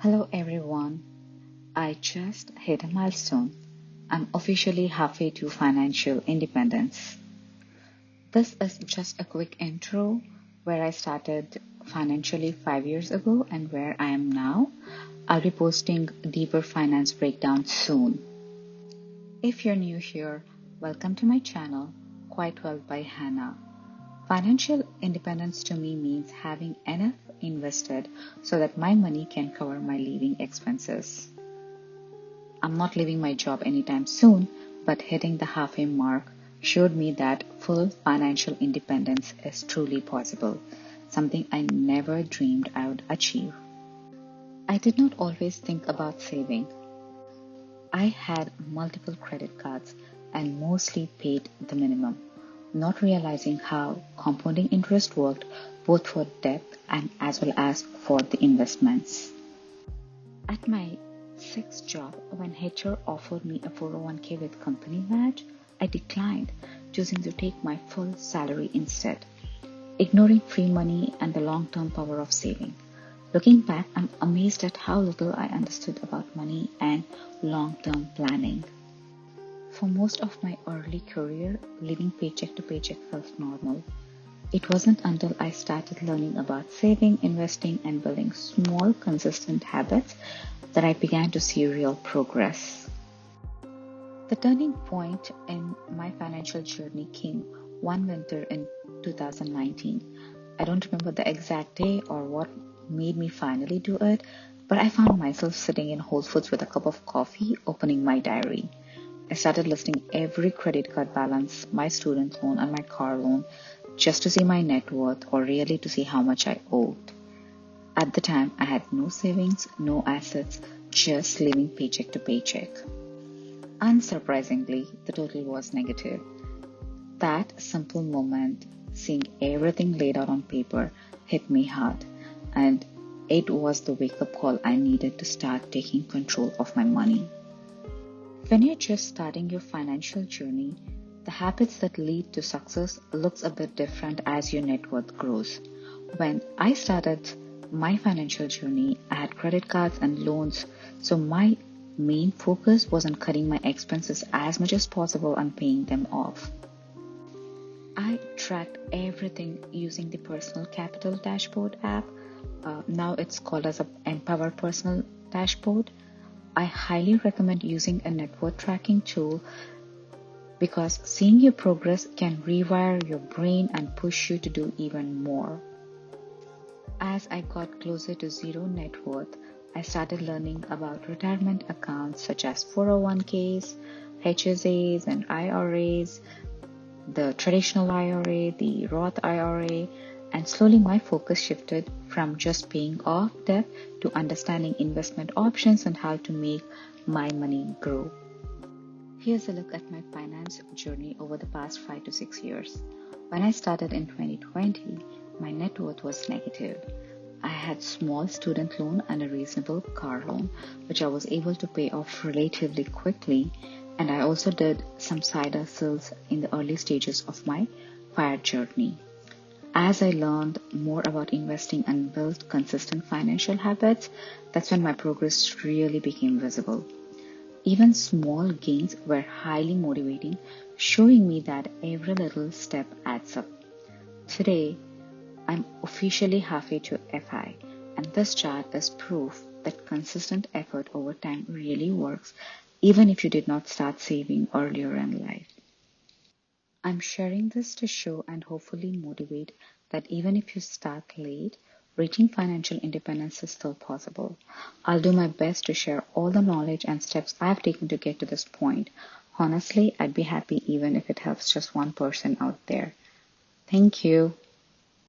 Hello everyone. I just hit a milestone. I'm officially halfway to financial independence. This is just a quick intro where I started financially 5 years ago and where I am now. I'll be posting deeper finance breakdowns soon. If you're new here, welcome to my channel, Quite Well by Hana. Financial independence to me means having enough invested so that my money can cover my living expenses. I'm not leaving my job anytime soon, but hitting the halfway mark showed me that full financial independence is truly possible, something I never dreamed I would achieve. I did not always think about saving. I had multiple credit cards and mostly paid the minimum, not realizing how compounding interest worked both for debt and as well as for the investments. At my sixth job, when HR offered me a 401k with company match, I declined, choosing to take my full salary instead, ignoring free money and the long-term power of saving. Looking back, I'm amazed at how little I understood about money and long-term planning. For most of my early career, living paycheck to paycheck felt normal. It wasn't until I started learning about saving, investing, and building small, consistent habits that I began to see real progress. The turning point in my financial journey came one winter in 2019. I don't remember the exact day or what made me finally do it, but I found myself sitting in Whole Foods with a cup of coffee, opening my diary. I started listing every credit card balance, my student loan, and my car loan just to see my net worth or really to see how much I owed. At the time, I had no savings, no assets, just living paycheck to paycheck. Unsurprisingly, the total was negative. That simple moment, seeing everything laid out on paper, hit me hard, and it was the wake-up call I needed to start taking control of my money. When you're just starting your financial journey, the habits that lead to success looks a bit different as your net worth grows. When I started my financial journey, I had credit cards and loans, so my main focus was on cutting my expenses as much as possible and paying them off. I tracked everything using the Personal Capital Dashboard app. Now it's called as a Empower Personal Dashboard. I highly recommend using a net worth tracking tool because seeing your progress can rewire your brain and push you to do even more. As I got closer to zero net worth, I started learning about retirement accounts such as 401ks, HSAs, and IRAs, the traditional IRA, the Roth IRA, and slowly my focus shifted from just paying off debt to understanding investment options and how to make my money grow. Here's a look at my finance journey over the past 5 to 6 years. When I started in 2020, my net worth was negative. I had small student loan and a reasonable car loan, which I was able to pay off relatively quickly, and I also did some side hustles in the early stages of my FIRE journey. As I learned more about investing and built consistent financial habits, that's when my progress really became visible. Even small gains were highly motivating, showing me that every little step adds up. Today, I'm officially halfway to FI, and this chart is proof that consistent effort over time really works, even if you did not start saving earlier in life. I'm sharing this to show and hopefully motivate that even if you start late, reaching financial independence is still possible. I'll do my best to share all the knowledge and steps I've taken to get to this point. Honestly, I'd be happy even if it helps just one person out there. Thank you.